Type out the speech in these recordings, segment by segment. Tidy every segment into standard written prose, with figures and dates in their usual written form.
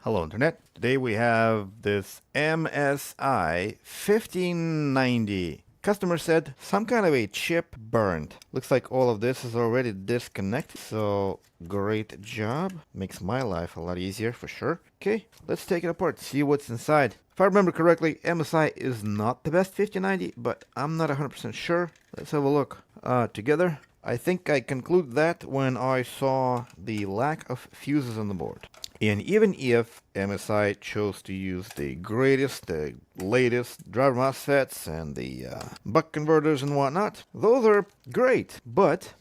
Hello Internet. Today we have this MSI 1590. Customer said some kind of a chip burned. Looks like all of this is already disconnected. So great job. Makes my life a lot easier for sure. Okay, let's take it apart, see what's inside. If I remember correctly, MSI is not the best 1590, but I'm not 100% sure. Let's have a look together. I think I conclude that when I saw the lack of fuses on the board. And even if MSI chose to use the greatest, the latest driver MOSFETs and the buck converters and whatnot, those are great, but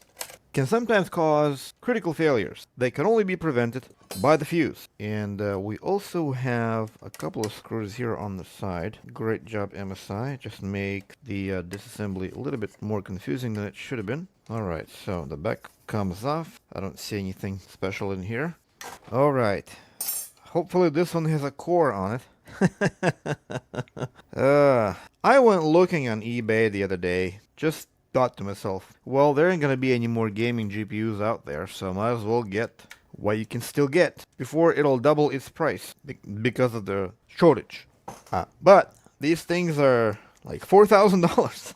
can sometimes cause critical failures. They can only be prevented by the fuse. And we also have a couple of screws here on the side. Great job, MSI. Just make the disassembly a little bit more confusing than it should have been. Alright, so the back comes off. I don't see anything special in here. Alright. Hopefully this one has a core on it. I went looking on eBay the other day. Just thought to myself, well, there ain't gonna be any more gaming GPUs out there, so might as well get what you can still get before it'll double its price because of the shortage. But these things are like $4,000.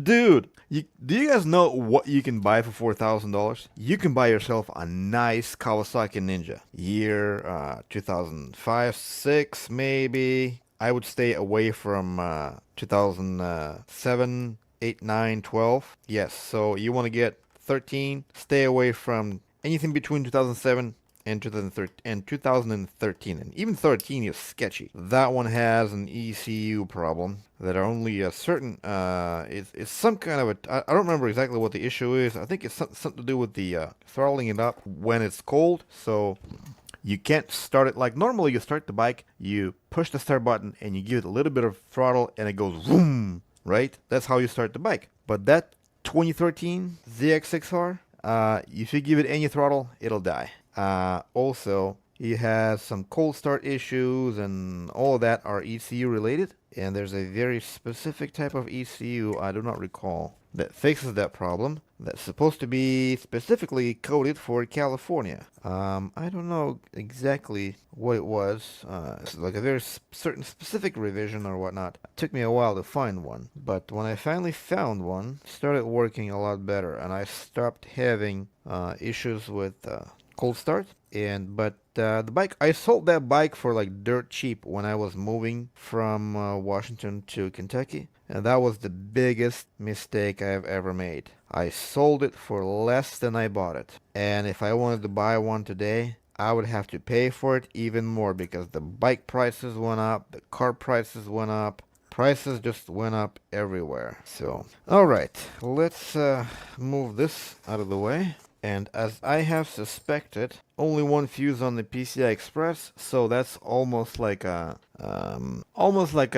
Dude, do you guys know what you can buy for $4,000? You can buy yourself a nice Kawasaki Ninja. Year 2005, 6 maybe. I would stay away from 2007, 8, 9, 12. Yes, so you want to get 13. Stay away from anything between 2007 and 2013, and even 13 is sketchy. That one has an ECU problem that are only a certain it's some kind of a I don't remember exactly what the issue is. I think it's something to do with the throttling it up when it's cold, so you can't start it like normally. You start the bike, you push the start button and you give it a little bit of throttle and it goes vroom, right? That's how you start the bike. But that 2013 ZX6R, if you give it any throttle, it'll die. Also, he has some cold start issues, and all of that are ECU related. And there's a very specific type of ECU, I do not recall, that fixes that problem. That's supposed to be specifically coded for California. I don't know exactly what it was. It's like a very certain specific revision or whatnot. It took me a while to find one, but when I finally found one, it started working a lot better, and I stopped having issues with cold start. But the bike, I sold that bike for like dirt cheap when I was moving from Washington to Kentucky, and that was the biggest mistake I've ever made. I sold it for less than I bought it, and if I wanted to buy one today, I would have to pay for it even more because the bike prices went up, the car prices went up, prices just went up everywhere. So, alright, let's move this out of the way. And as I have suspected, only one fuse on the PCI Express, so that's almost like a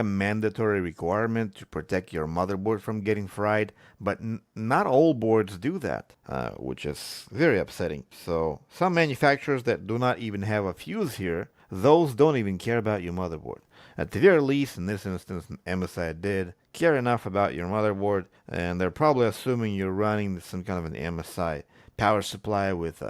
mandatory requirement to protect your motherboard from getting fried. But not all boards do that, which is very upsetting. So some manufacturers that do not even have a fuse here, those don't even care about your motherboard. At the very least, in this instance, MSI did care enough about your motherboard, and they're probably assuming you're running some kind of an MSI power supply with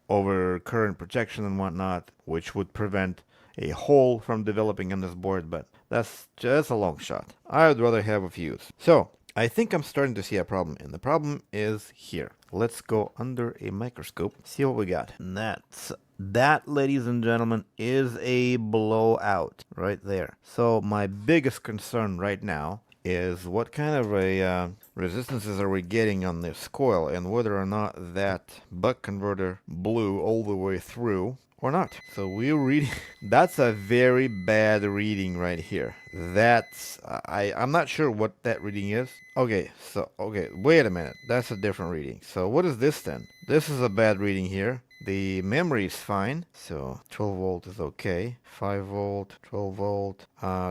over current protection and whatnot, which would prevent a hole from developing on this board, but that's just a long shot. I would rather have a fuse. So I think I'm starting to see a problem, and the problem is here. Let's go under a microscope, see what we got. And that, ladies and gentlemen, is a blowout right there. So my biggest concern right now is what kind of a resistances are we getting on this coil, and whether or not that buck converter blew all the way through or not. So we're reading that's a very bad reading right here. That's I'm not sure what that reading is. Okay, wait a minute, that's a different reading. So what is this then? This is a bad reading here. The memory is fine, so 12 volt is okay. 5 volt, 12 volt.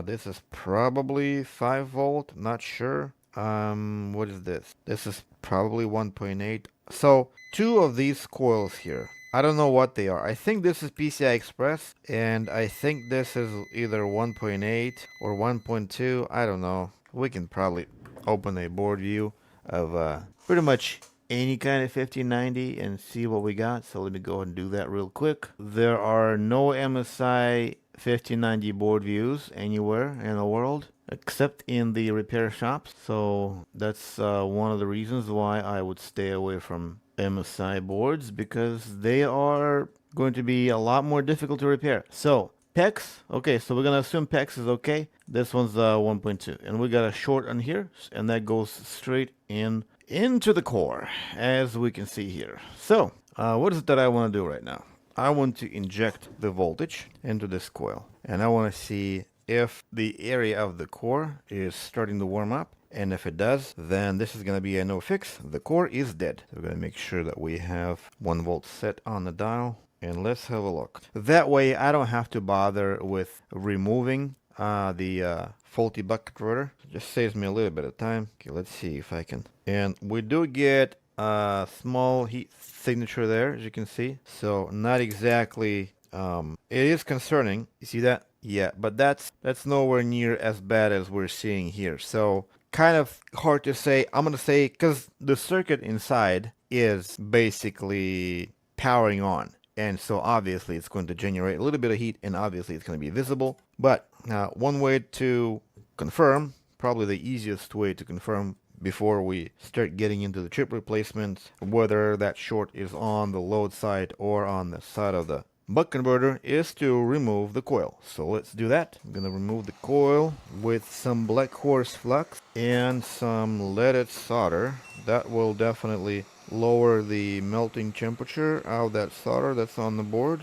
This is probably 5 volt, not sure. What is this? This is probably 1.8. So two of these coils here, I don't know what they are. I think this is PCI Express, and I think this is either 1.8 or 1.2. I don't know. We can probably open a board view of pretty much any kind of 5090 and see what we got. So let me go ahead and do that real quick. There are no MSI 5090 board views anywhere in the world except in the repair shops. So that's one of the reasons why I would stay away from MSI boards, because they are going to be a lot more difficult to repair. So PEX, okay, so we're gonna assume PEX is okay. This one's 1.2, and we got a short on here, and that goes straight into the core, as we can see here. So what is it that I want to do right now? I want to inject the voltage into this coil, and I want to see if the area of the core is starting to warm up. And if it does, then this is going to be a no fix. The core is dead. So we're going to make sure that we have 1 volt set on the dial. And let's have a look. That way I don't have to bother with removing the faulty buck converter. It just saves me a little bit of time. Okay, let's see if I can. And we do get a small heat signature there, as you can see. So not exactly, it is concerning. You see that? Yeah, but that's nowhere near as bad as we're seeing here. So kind of hard to say. I'm going to say, because the circuit inside is basically powering on. And so obviously it's going to generate a little bit of heat, and obviously it's going to be visible. But one way to confirm, probably the easiest way to confirm before we start getting into the chip replacement, whether that short is on the load side or on the side of the buck converter, is to remove the coil. So let's do that. I'm going to remove the coil with some black horse flux and some leaded solder. That will definitely lower the melting temperature of that solder that's on the board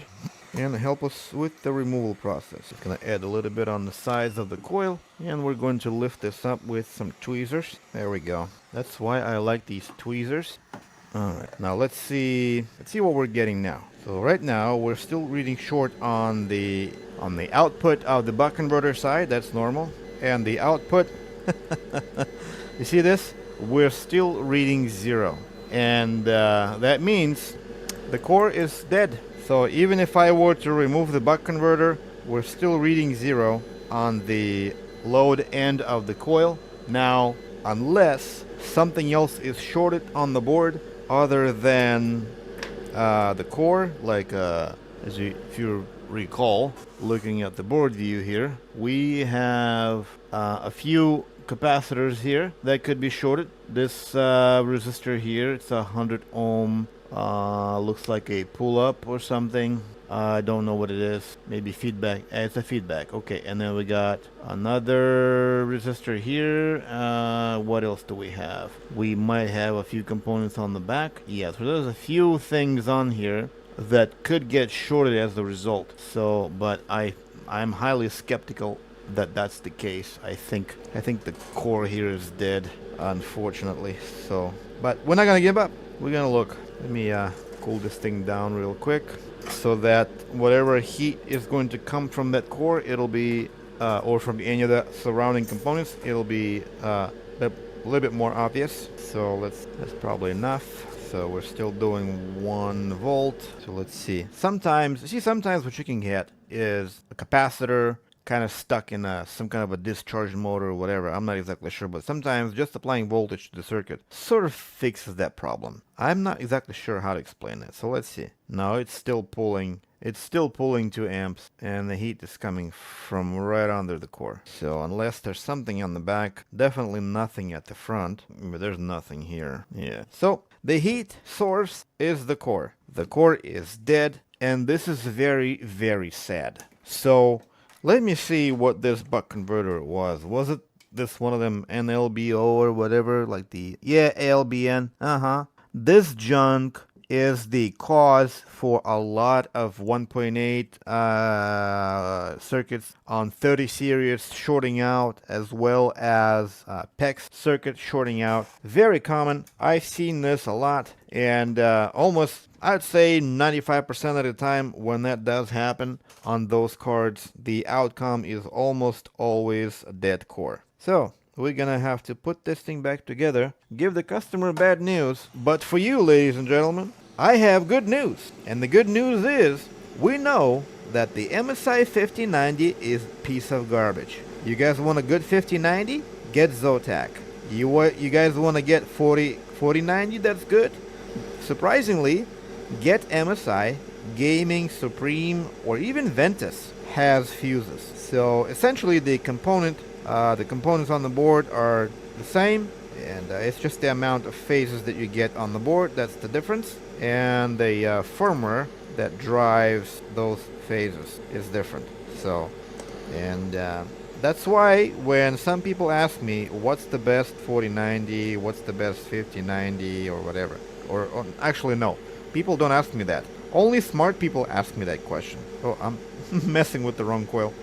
and help us with the removal process. It's going to add a little bit on the sides of the coil, and we're going to lift this up with some tweezers. There we go. That's why I like these tweezers. Alright, now let's see what we're getting now. So right now we're still reading short on the output of the buck converter side. That's normal. And the output, you see this? We're still reading 0. And that means the core is dead. So even if I were to remove the buck converter, we're still reading 0 on the load end of the coil. Now, unless something else is shorted on the board other than the core, like if you recall, looking at the board view here, we have a few capacitors here that could be shorted. This resistor here, it's 100 ohm, looks like a pull-up or something. I don't know what it is. Maybe feedback. It's a feedback. Okay, and then we got another resistor here. What else do we have? We might have a few components on the back. Yeah, so there's a few things on here that could get shorted as a result. So, but I'm highly skeptical that that's the case. I think the core here is dead, unfortunately. So, but we're not gonna give up. We're gonna look. Let me cool this thing down real quick, so that whatever heat is going to come from that core, it'll be, or from any of the surrounding components, it'll be a little bit more obvious. So that's probably enough. So we're still doing 1 volt. So let's see. Sometimes what you can get is a capacitor kind of stuck in some kind of a discharge motor or whatever. I'm not exactly sure, but sometimes just applying voltage to the circuit sort of fixes that problem. I'm not exactly sure how to explain that. So let's see. Now it's still pulling 2 amps, and the heat is coming from right under the core. So unless there's something on the back, definitely nothing at the front, but there's nothing here. Yeah. So the heat source is the core. The core is dead, and this is very, very sad. So let me see what this buck converter was. Was it this one of them NLBO or whatever? Like yeah, ALBN. This junk is the cause for a lot of 1.8 circuits on 30 series shorting out, as well as PEX circuit shorting out. Very common. I've seen this a lot, and almost, I'd say 95% of the time when that does happen on those cards, the outcome is almost always a dead core. So we're gonna have to put this thing back together, give the customer bad news, but for you, ladies and gentlemen, I have good news. And the good news is, we know that the MSI 5090 is a piece of garbage. You guys want a good 5090? Get Zotac. You guys want to get 40 4090, that's good. Surprisingly, Get MSI, Gaming Supreme, or even Ventus has fuses. So essentially, the components on the board are the same, and it's just the amount of phases that you get on the board that's the difference, and the firmware that drives those phases is different. So, and that's why when some people ask me what's the best 4090, what's the best 5090, or whatever, or actually no, people don't ask me that. Only smart people ask me that question. Oh, I'm messing with the wrong coil.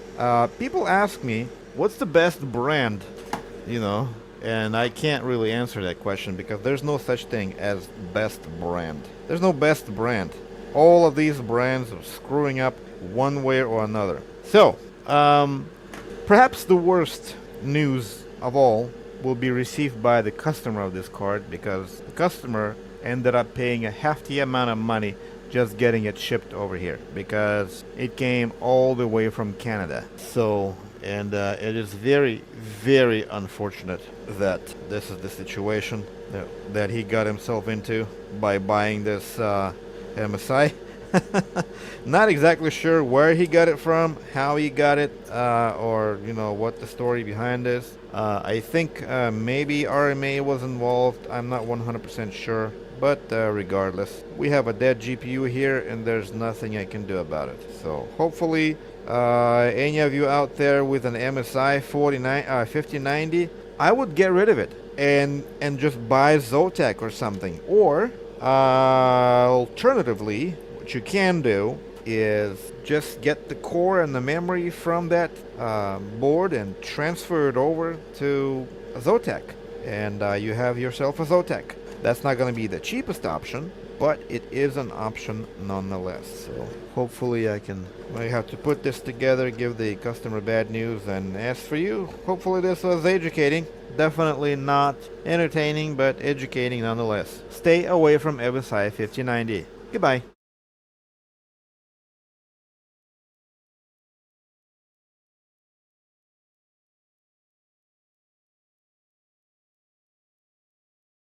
People ask me what's the best brand, you know, and I can't really answer that question because there's no such thing as best brand. There's no best brand. All of these brands are screwing up one way or another. So, perhaps the worst news of all will be received by the customer of this card, because the customer ended up paying a hefty amount of money just getting it shipped over here because it came all the way from Canada. So, and it is very, very unfortunate that this is the situation that he got himself into by buying this MSI. Not exactly sure where he got it from, how he got it, or what the story behind is. I think maybe RMA was involved. I'm not 100% sure, but regardless, we have a dead GPU here, and there's nothing I can do about it. So hopefully, any of you out there with an MSI 5090, I would get rid of it and just buy Zotac or something, or alternatively, what you can do is just get the core and the memory from that board and transfer it over to a Zotac, and you have yourself a Zotac. That's not going to be the cheapest option, but it is an option nonetheless. So hopefully I have to put this together, give the customer bad news, and as for you, hopefully this was educating. Definitely not entertaining, but educating nonetheless. Stay away from MSI 5090. Goodbye.